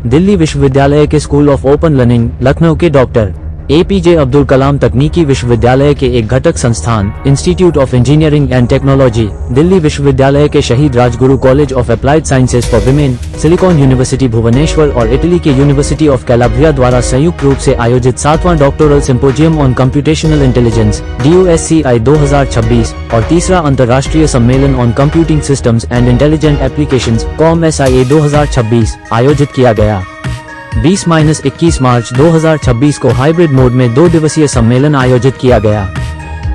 दिल्ली विश्वविद्यालय के school of open learning Lucknow के डॉक्टर APJ अब्दुल कलाम तकनीकी विश्वविद्यालय के एक घटक संस्थान institute of engineering and technology, Delhi विश्वविद्यालय के शहीद Rajguru college of applied sciences for women, silicon university Bhubaneswar और इटली के यूनिवर्सिटी ऑफ कैलाब्रिया द्वारा संयुक्त रूप से आयोजित 7वां doctoral symposium on computational intelligence DOSCI 2026 और तीसरा अंतर्राष्ट्रीय सम्मेलन on computing systems and intelligent applications COMSIA 2026 आयोजित किया गया। 20-21 मार्च 2026 को हाइब्रिड मोड में 2 दिवसीय सम्मेलन आयोजित किया गया।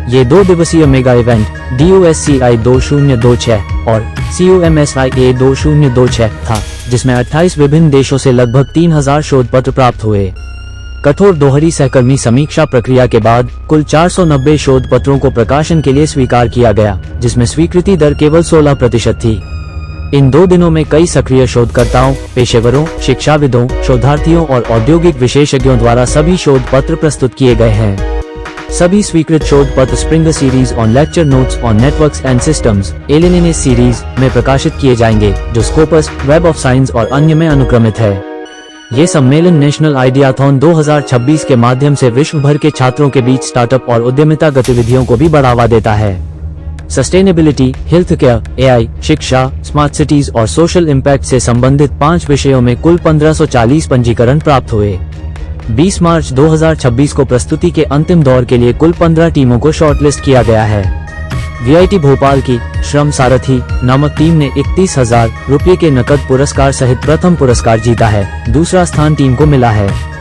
ये 2 दिवसीय मेगा इवेंट DOSCI 2026 और COMSIA 2026 था, जिसमें 28 विभिन्न देशों से लगभग 3000 शोध पत्र प्राप्त हुए। कठोर दोहरी सहकर्मी समीक्षा प्रक्रिया के बाद कुल 490 शोध पत्रों को प्रकाशन के लिए स्वीकार किया गया, जिसमें स्वीकृति दर केवल 16% थी। इन 2 दिनों में कई सक्रिय शोधकर्ताओं, पेशेवरों, शिक्षाविदों, शोधार्थियों और औद्योगिक विशेषज्ञों द्वारा सभी शोध पत्र प्रस्तुत किए गए हैं। सभी स्वीकृत शोध पत्र Springer series on lecture notes on networks and systems एलिनिनेस सीरीज में प्रकाशित किए जाएंगे, जो स्कोपस, वेब ऑफ साइंस और अन्य में अनुक्रमित है। ये सम्मेलन नेशनल आइडियाथॉन 2026 के माध्यम से विश्व भर के छात्रों के बीच स्टार्टअप और उद्यमिता गतिविधियों को भी बढ़ावा देता है। सस्टेनेबिलिटी, हेल्थ केयर, AI, शिक्षा, स्मार्ट सिटीज और सोशल इम्पैक्ट से संबंधित 5 विषयों में कुल 1540 पंजीकरण प्राप्त हुए। 20 मार्च 2026 को प्रस्तुति के अंतिम दौर के लिए कुल 15 टीमों को शॉर्टलिस्ट किया गया है। VIT भोपाल की श्रम सारथी नामक टीम ने 31,000 रुपये के नकद पुरस्कार सहित प्रथम पुरस्कार जीता है। दूसरा स्थान टीम को मिला है।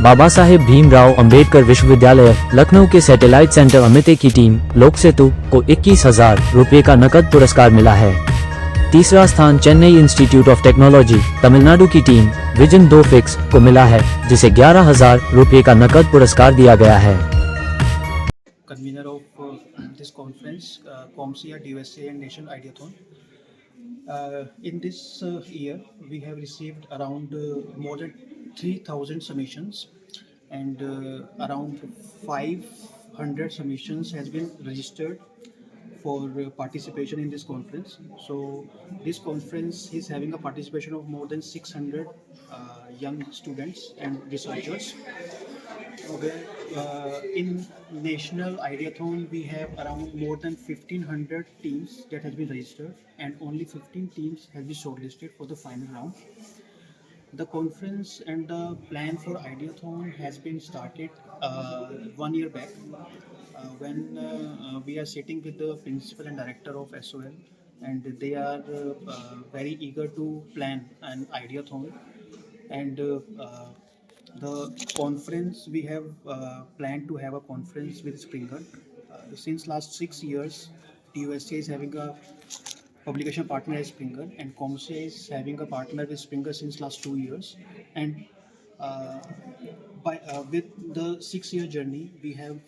बाबा साहेब भीमराव अंबेडकर विश्वविद्यालय लखनऊ के सैटेलाइट सेंटर अमिते की टीम लोक सेतु को 21,000 रुपये का नकद पुरस्कार मिला है। तीसरा स्थान Chennai institute of technology Tamil Nadu की टीम विजन 2 फिक्स को मिला है, जिसे 11,000 रुपये का नकद पुरस्कार दिया गया है। Convener of this conference, COMSIA, DOSCI and National Ideathon. In this year, we have received around more than 3,000 submissions, and around 500 submissions has been registered for participation in this conference. So this conference is having a participation of more than 600 young students and researchers. Okay. In National Ideathon, we have around more than 1,500 teams that has been registered, and only 15 teams have been shortlisted for the final round. The conference and the plan for Ideathon has been started 1 year back, when we are sitting with the principal and director of SOL, and they are very eager to plan an Ideathon. And the conference, we have planned to have a conference with Springer. Since last 6 years, DOSCI is having a publication partner as Springer, and COMSIA is having a partner with Springer since last 2 years. And with the 6-year journey, we have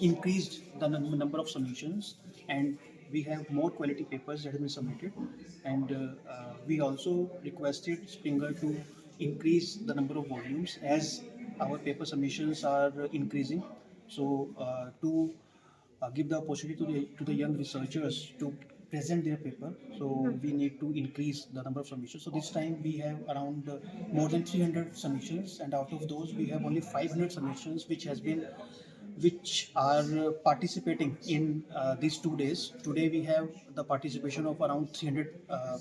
increased the number of submissions, and we have more quality papers that have been submitted. And we also requested Springer to increase the number of volumes as our paper submissions are increasing. So to give the opportunity to the young researchers to present their paper, so we need to increase the number of submissions. So this time we have around more than 300 submissions, and out of those we have only 500 submissions which are participating in these 2 days. Today we have the participation of around 300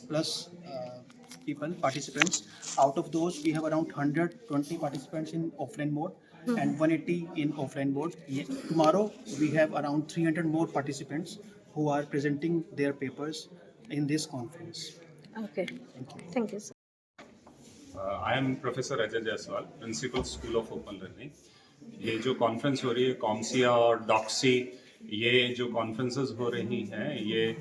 plus participants. Out of those, we have around 120 participants in offline mode and 180 in offline mode. Tomorrow, we have around 300 more participants who are presenting their papers in this conference. Okay. Thank you, sir. I am Professor Ajay Jaiswal, Principal School of Open Learning. ये जो conference हो रही है कॉम्सिया और Doxy, ये जो conferences हो रही हैं, ये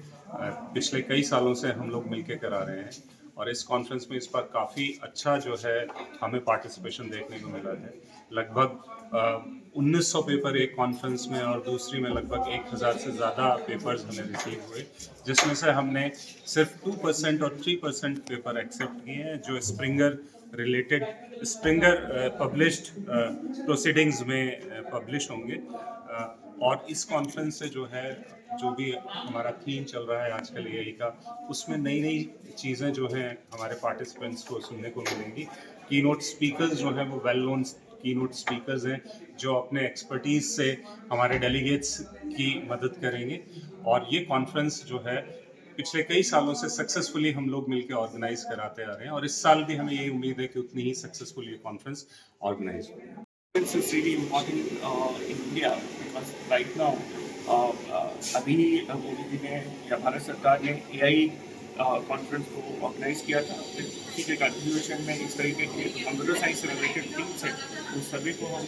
पिछले कई सालों से हम लोग मिलके करा रहे हैं, और इस कॉन्फ्रेंस में इस बार काफ़ी अच्छा जो है हमें पार्टिसिपेशन देखने को मिला है। लगभग 1900 पेपर एक कॉन्फ्रेंस में, और दूसरी में लगभग 1000 से ज़्यादा पेपर्स हमें रिसीव हुए, जिसमें से हमने सिर्फ 2% और 3% पेपर एक्सेप्ट किए हैं जो स्प्रिंगर पब्लिश्ड प्रोसीडिंग्स में पब्लिश होंगे। और इस कॉन्फ्रेंस से जो है, जो भी हमारा थीम चल रहा है आजकल एआई का, उसमें नई नई चीज़ें जो हैं हमारे पार्टिसिपेंट्स को सुनने को मिलेंगी। कीनोट स्पीकर्स जो हैं वो वेल नोन कीनोट स्पीकर्स हैं, जो अपने एक्सपर्टीज से हमारे डेलीगेट्स की मदद करेंगे। और ये कॉन्फ्रेंस जो है पिछले कई सालों से सक्सेसफुली हम लोग मिलकर ऑर्गेनाइज कराते आ रहे हैं, और इस साल भी हमें यही उम्मीद है कि उतनी ही सक्सेसफुल ये कॉन्फ्रेंस ऑर्गेनाइज होगी। This is really important in India because right now अभी मोदी जी ने या भारत सरकार ने AI कॉन्फ्रेंस को ऑर्गेनाइज किया था। इसी के कंटिन्यूएशन में इस तरीके के कंप्यूटर साइंस से रिलेटेड थिंग्स है, उन सभी को हम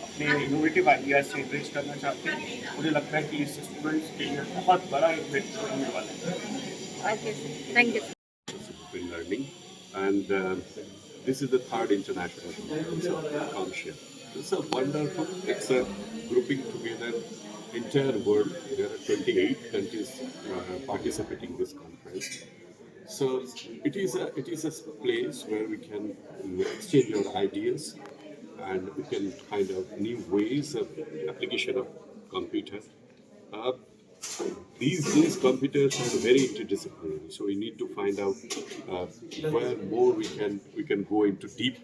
अपने इनोवेटिव आइडियाज से एनरिच करना चाहते हैं। मुझे लगता है कि इस स्टूडेंट्स के लिए बहुत बड़ा इवेंट होने वाला है। Okay, thank you. In learning, and this is the third international conference of COMSIA. It's a wonderful, it's a grouping together entire world. There are 28 countries participating in this conference. So it is a place where we can exchange our ideas, and we can find out new ways of application of computer. Uh, these computers are very interdisciplinary, so we need to find out where more we can go into deep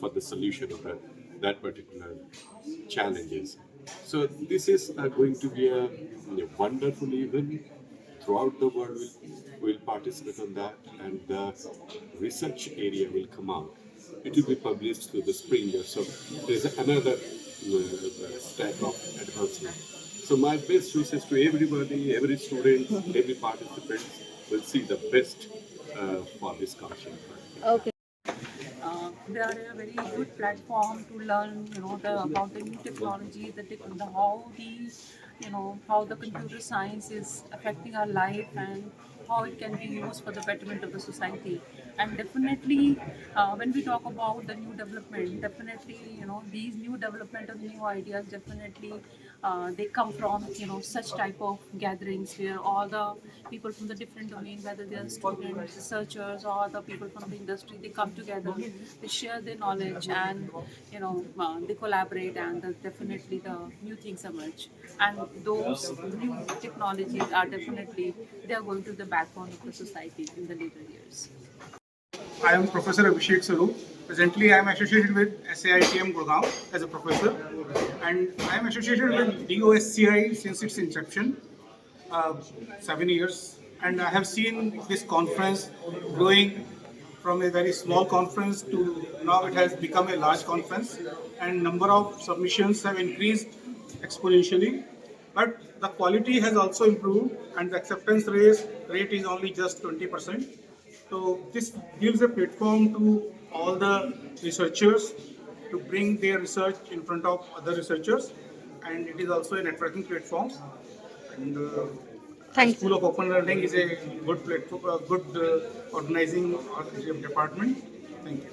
for the solution of that particular challenges. So this is going to be a wonderful event. Throughout the world will participate on that, and the research area will come out. It will be published through the spring year. So there is another step of advancement. So my best wishes to everybody, every student, every participant will see the best for this conference. Okay. They are a very good platform to learn, about the new technology, how the computer science is affecting our life and how it can be used for the betterment of the society. And definitely, when we talk about the new development, definitely, these new development and new ideas, definitely, they come from, such type of gatherings where all the people from the different domains, whether they are students, researchers, or the people from the industry, they come together, they share their knowledge, and they collaborate, and definitely the new things emerge. And those new technologies are definitely, they are going to the backbone of the society in the later years. I am Professor Abhishek Saru. Presently, I am associated with SAITM Gurgaon as a professor, and I am associated with DOSCI since its inception, 7 years. And I have seen this conference growing from a very small conference to now it has become a large conference, and number of submissions have increased exponentially. But the quality has also improved, and the acceptance rate is only just 20%. So this gives a platform to all the researchers to bring their research in front of other researchers, and it is also a networking platform. And Thank you. School of Open Learning is a good platform, good organizing department. Thank you.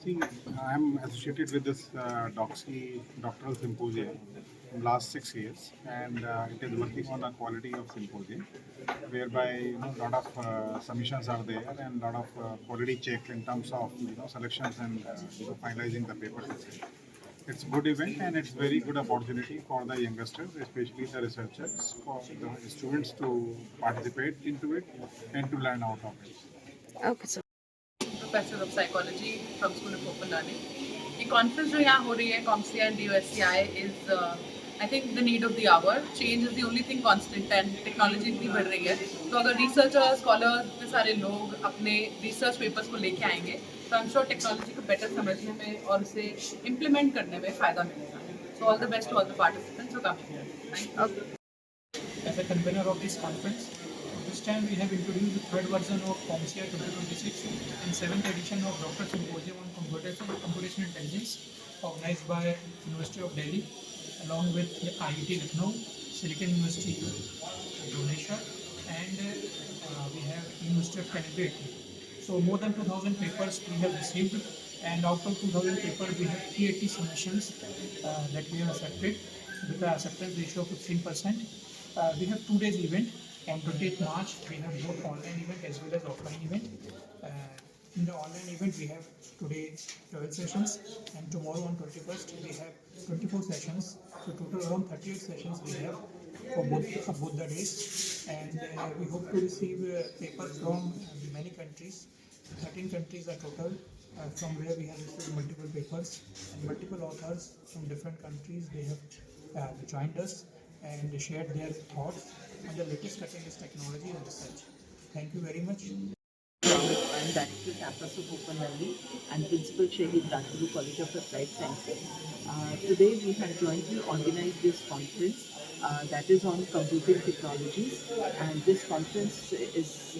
See, I am associated with this DOXY Doctoral Symposium in last 6 years, and it is working on the quality of symposium, whereby lot of submissions are there and lot of quality check in terms of selections and finalizing the papers. It's a good event, and it's very good opportunity for the youngsters, especially the researchers, for the students to participate into it and to learn out of it. Okay, sir. Professor of Psychology from School of Open Learning. The conference जो यहाँ हो रही है, COMSIA and DOSCI is, I think, the need of the hour. Change is the only thing constant, and technology इतनी बढ़ रही है. तो अगर researchers, scholars, इतने सारे लोग अपने research papers को लेके आएंगे, तो I'm sure technology को better समझने में और उसे implement करने में फायदा मिलेगा. So all the best to all the participants who come here. Thank you. As a convener of this conference, this time we have introduced the third version of COMSIA 2026 and 7th edition of Doctor Symposium on Computational Intelligence, organized by University of Delhi, along with the IIT Lucknow, Silicon University, Bhubaneswar, and we have University of Calicut. So more than 2,000 papers we have received, and out of 2,000 papers we have 380 submissions that we have accepted with an acceptance ratio of 15%. We have 2 days event. On 28th March, we have both online event as well as offline event. In the online event, we have today 12 sessions, and tomorrow on 21st we have 24 sessions. So total around 38 sessions we have for both the days, and we hope to receive papers from many countries. 13 countries are total, from where we have received multiple papers, and multiple authors from different countries. They have joined us and shared their thoughts on the latest cutting-edge technology and research. Thank you very much. I am Director Campus of Open Learning and Principal Shahid Rajguru College of Applied Sciences. Today we have jointly organized this conference that is on computing technologies, and this conference is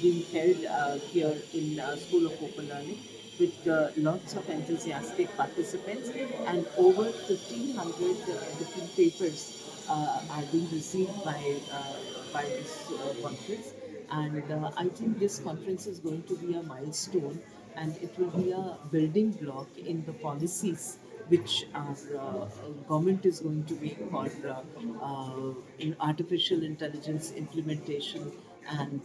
being held here in School of Open Learning with lots of enthusiastic participants, and over 1,500 different papers are being received by this conference. And I think this conference is going to be a milestone, and it will be a building block in the policies which our government is going to be for in artificial intelligence implementation. And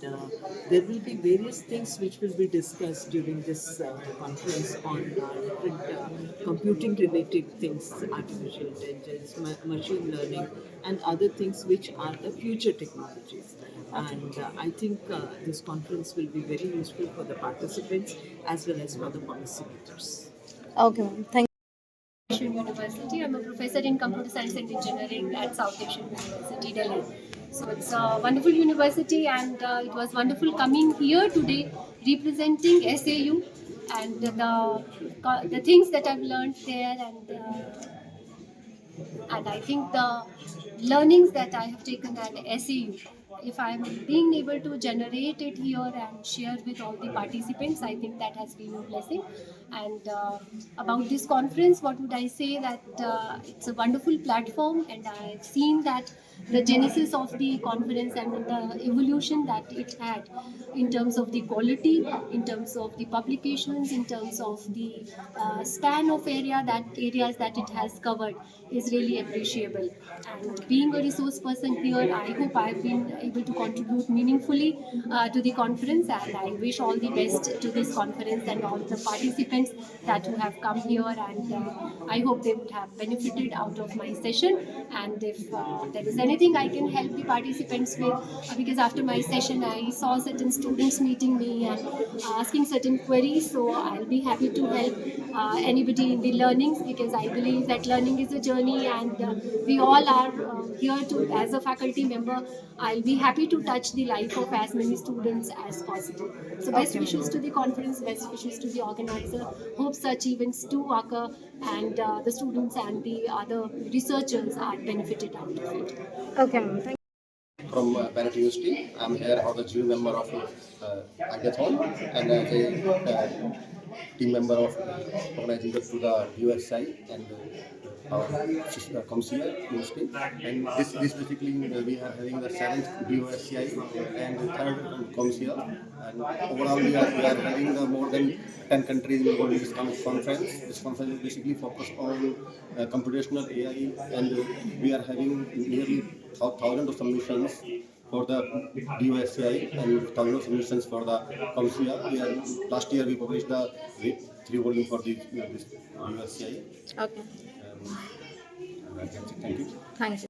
there will be various things which will be discussed during this conference on different computing related things, artificial intelligence, machine learning, and other things which are the future technologies. And I think this conference will be very useful for the participants as well as for the policymakers. Okay, ma'am. Thank University. I'm a professor in computer science and engineering at South Asian University, Delhi. So it's a wonderful university, and it was wonderful coming here today representing SAU and the things that I've learned there, and I think the learnings that I have taken at SAU, if I'm being able to generate it here and share with all the participants, I think that has been a blessing. And about this conference, what would I say, that it's a wonderful platform, and I've seen that the genesis of the conference and the evolution that it had in terms of the quality, in terms of the publications, in terms of the span of areas that it has covered is really appreciable. And being a resource person here, I hope I've been able to contribute meaningfully to the conference, and I wish all the best to this conference and all the participants that who have come here, and I hope they would have benefited out of my session. And if there is anything I can help the participants with, because after my session I saw certain students meeting me and asking certain queries, so I'll be happy to help anybody in the learnings, because I believe that learning is a journey, and we all are here to, as a faculty member, I'll be happy to touch the life of as many students as possible. So best wishes to the conference, best wishes to the organizer. Hope such events do occur, and the students and the other researchers are benefited out of it. Okay, ma'am. Thank From Bharat University. I'm here as a chief member of Ideathon, and as a team member of organizing to the USI and CompSIA University. And this basically we are having the 7th USI and the 3rd CompSIA. And overall we are having more than 10 countries involved in this conference. This conference is basically focused on computational AI, and we are having nearly thousands of submissions for the DOSCI and thousands of submissions for the CompSIA. Last year we published the 3 volumes for this DOSCI. Okay. Thank you. Thank you.